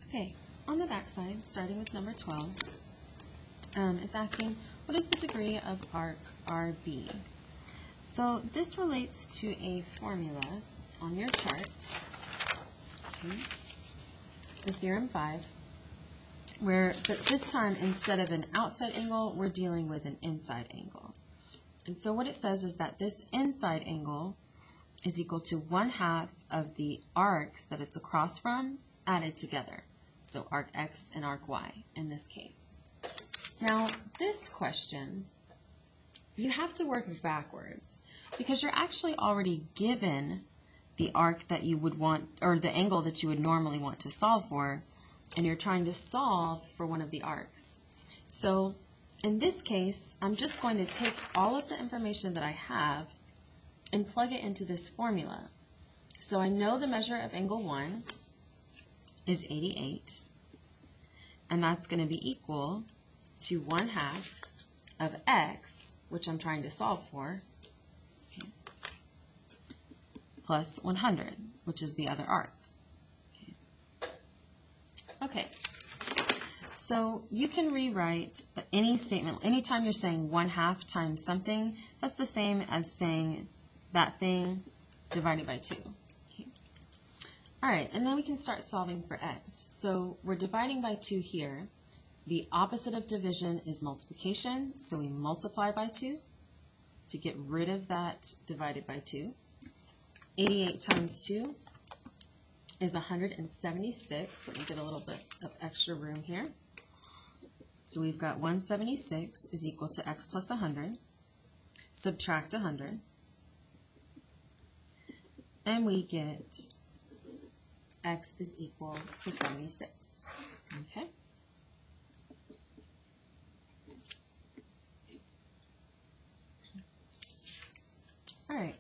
Okay, on the back side, starting with number 12, it's asking, what is the degree of arc RB? So this relates to a formula on your chart, okay, the Theorem 5, but this time, instead of an outside angle, we're dealing with an inside angle. And so what it says is that this inside angle is equal to 1/2 of the arcs that it's across from added together. So arc X and arc Y in this case. Now, this question, you have to work backwards because you're actually already given the arc that you would want, or the angle that you would normally want to solve for, and you're trying to solve for one of the arcs. So in this case, I'm just going to take all of the information that I have and plug it into this formula. So I know the measure of angle 1 is 88, and that's going to be equal to 1/2 of X, which I'm trying to solve for, okay, plus 100, which is the other arc. Okay, so you can rewrite any statement. Anytime you're saying 1/2 times something, that's the same as saying that thing divided by 2. Okay. All right, and then we can start solving for X. So we're dividing by 2 here. The opposite of division is multiplication, so we multiply by 2 to get rid of that divided by 2. 88 times 2 is 176. Let me get a little bit of extra room here. So we've got 176 is equal to X plus 100. Subtract 100. And we get X is equal to 76. Okay? All right.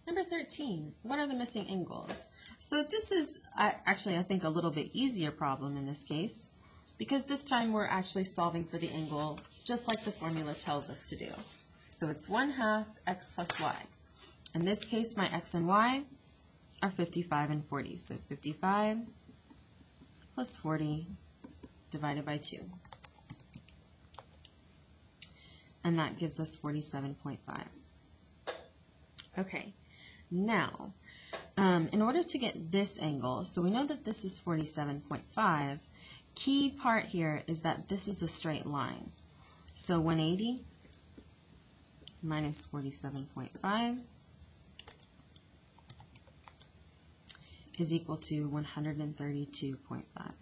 Number 13, what are the missing angles? So this is actually, I think, a little bit easier problem in this case, because this time we're actually solving for the angle just like the formula tells us to do. So it's 1/2 X plus Y. In this case, my X and Y are 55 and 40. So 55 plus 40 divided by 2. And that gives us 47.5. Okay. Now, in order to get this angle, so we know that this is 47.5, key part here is that this is a straight line. So 180 minus 47.5 is equal to 132.5.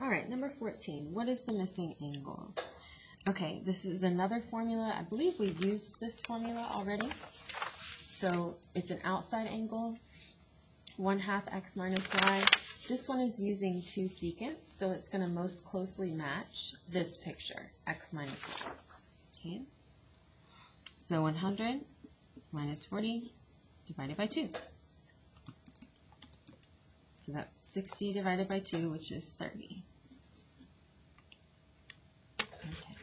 All right, number 14, what is the missing angle? Okay, this is another formula. I believe we've used this formula already. So it's an outside angle, 1/2 X minus Y. This one is using 2 secants, so it's going to most closely match this picture, X minus Y. Okay, so 100 minus 40 divided by 2. So that's 60 divided by 2, which is 30. Okay.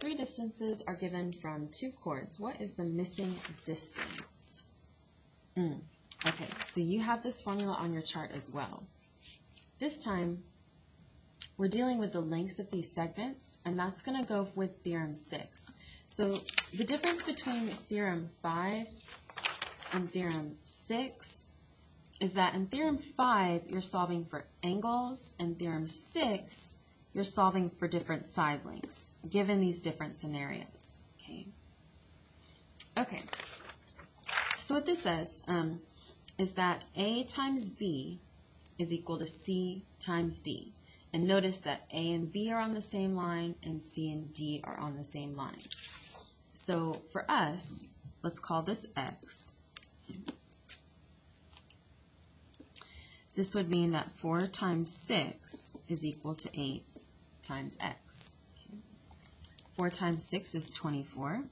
3 distances are given from 2 chords. What is the missing distance? Okay, so you have this formula on your chart as well. This time, we're dealing with the lengths of these segments, and that's going to go with Theorem 6. So the difference between Theorem 5 and Theorem 6 is that in Theorem 5, you're solving for angles, and Theorem 6, you're solving for different side lengths, given these different scenarios. Okay. So what this says is that A times B is equal to C times D. And notice that A and B are on the same line, and C and D are on the same line. So for us, let's call this X. This would mean that 4 times 6 is equal to 8 times X. 4 times 6 is 24,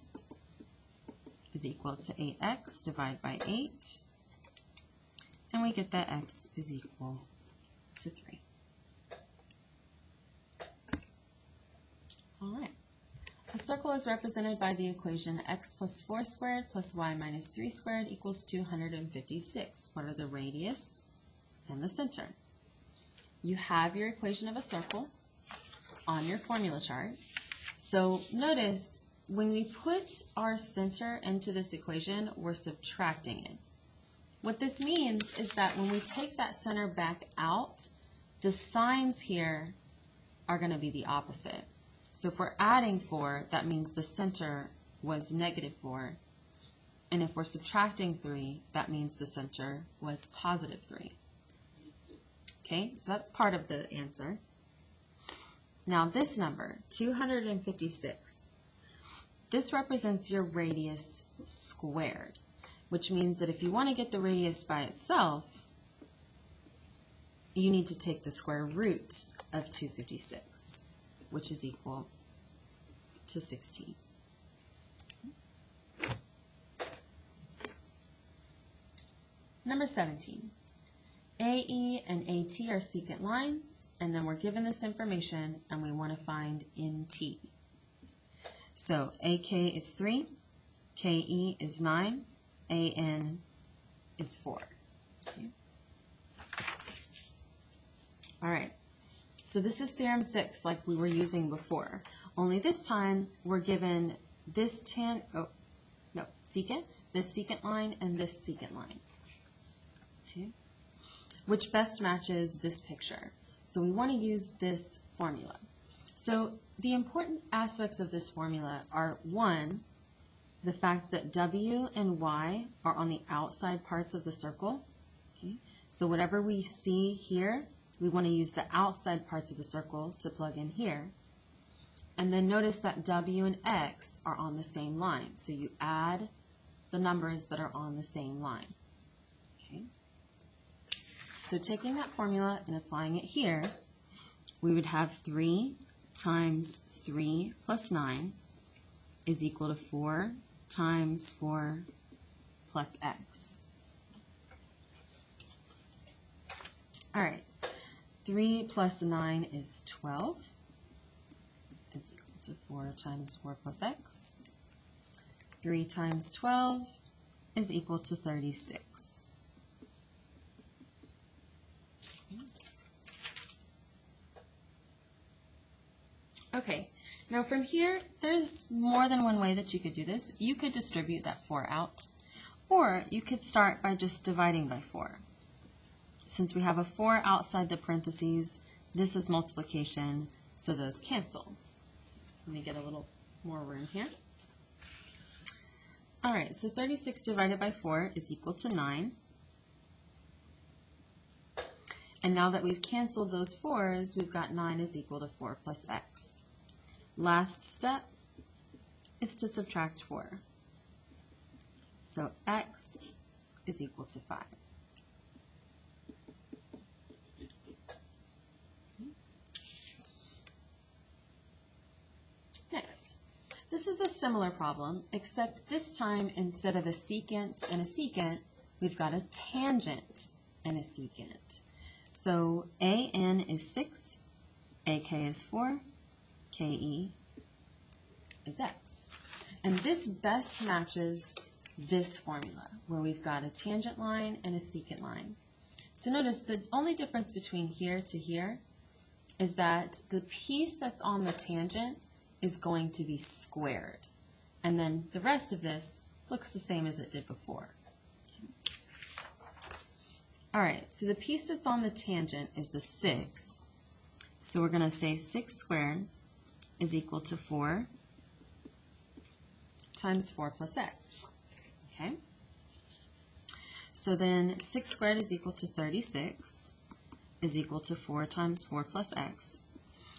is equal to 8X divided by 8. And we get that X is equal to 3. All right. The circle is represented by the equation x plus 4 squared plus y minus 3 squared equals 256. What are the radius and the center? You have your equation of a circle on your formula chart. So notice when we put our center into this equation, we're subtracting it. What this means is that when we take that center back out, the signs here are going to be the opposite. So if we're adding 4, that means the center was negative 4. And if we're subtracting 3, that means the center was positive 3. Okay, so that's part of the answer. Now this number, 256, this represents your radius squared, which means that if you want to get the radius by itself, you need to take the square root of 256, which is equal to 16. Number 17. AE and AT are secant lines, and then we're given this information and we want to find NT. So AK is 3, KE is 9, AN is 4. Okay. All right, so this is theorem 6 like we were using before, only this time we're given this secant, this secant line, and this secant line. Okay. Which best matches this picture. So we want to use this formula. So the important aspects of this formula are, 1, the fact that W and Y are on the outside parts of the circle. Okay. So whatever we see here, we want to use the outside parts of the circle to plug in here. And then notice that W and X are on the same line. So you add the numbers that are on the same line. Okay. So taking that formula and applying it here, we would have 3 times 3 plus 9 is equal to 4 times 4 plus x. All right, 3 plus 9 is 12, is equal to 4 times 4 plus x. 3 times 12 is equal to 36. Okay, now from here, there's more than one way that you could do this. You could distribute that 4 out, or you could start by just dividing by 4. Since we have a 4 outside the parentheses, this is multiplication, so those cancel. Let me get a little more room here. All right, so 36 divided by 4 is equal to 9. And now that we've canceled those 4's, we've got 9 is equal to 4 plus x. Last step is to subtract 4. So x is equal to 5. Next, this is a similar problem, except this time instead of a secant and a secant, we've got a tangent and a secant. So AN is 6, AK is 4, KE is x. And this best matches this formula, where we've got a tangent line and a secant line. So notice the only difference between here to here is that the piece that's on the tangent is going to be squared. And then the rest of this looks the same as it did before. All right, so the piece that's on the tangent is the 6. So we're going to say 6 squared is equal to 4 times 4 plus x. Okay? So then 6 squared is equal to 36 is equal to 4 times 4 plus x.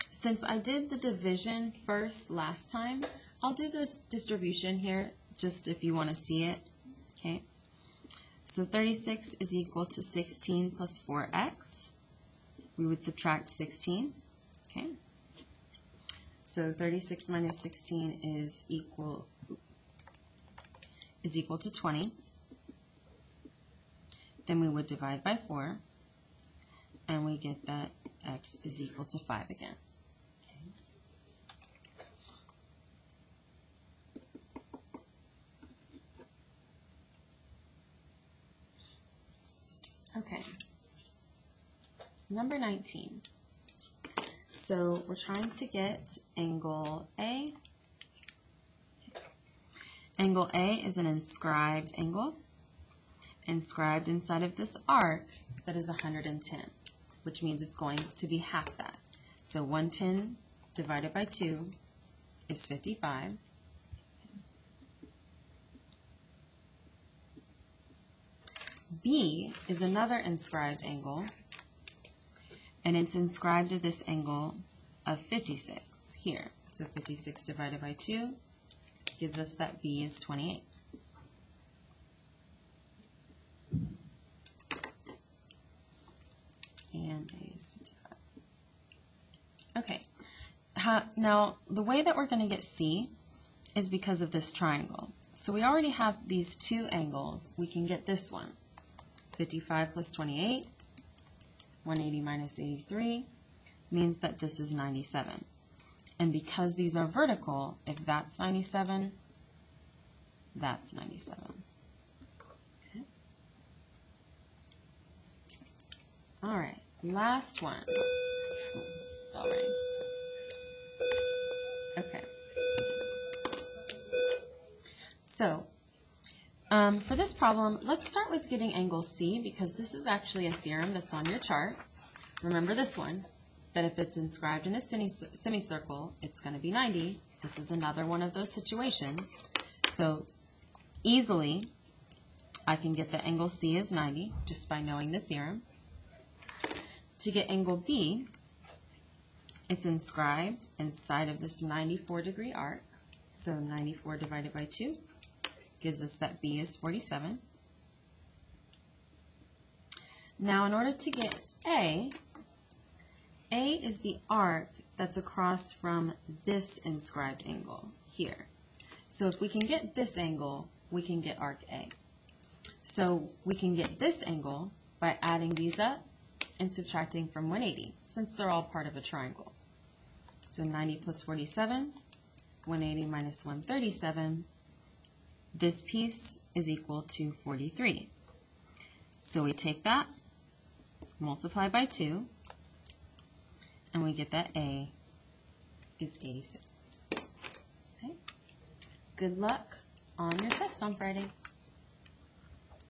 Since I did the division first last time, I'll do the distribution here just if you want to see it. Okay? So 36 is equal to 16 plus 4x. We would subtract 16. Okay. So 36 minus 16 is equal to 20. Then we would divide by 4, and we get that x is equal to 5 again. Okay. Okay. Number 19. So we're trying to get angle A. Angle A is an inscribed angle, inscribed inside of this arc that is 110, which means it's going to be half that. So 110 divided by 2 is 55. B is another inscribed angle, and it's inscribed at this angle of 56 here. So 56 divided by 2 gives us that B is 28. And A is 55. Okay. Now, the way that we're going to get C is because of this triangle. So we already have these two angles. We can get this one. 55 plus 28, 180 minus 83, means that this is 97. And because these are vertical, if that's 97, that's 97. Okay. All right, last one. All right. Okay. So, for this problem, let's start with getting angle C, because this is actually a theorem that's on your chart. Remember this one, that if it's inscribed in a semicircle, it's going to be 90. This is another one of those situations. So easily, I can get that angle C is 90 just by knowing the theorem. To get angle B, it's inscribed inside of this 94-degree arc. So 94 divided by 2 gives us that B is 47. Now, in order to get A is the arc that's across from this inscribed angle here. So if we can get this angle, we can get arc A. So we can get this angle by adding these up and subtracting from 180, since they're all part of a triangle. So 90 plus 47, 180 minus 137, this piece is equal to 43. So we take that, multiply by 2, and we get that A is 86. Okay? Good luck on your test on Friday.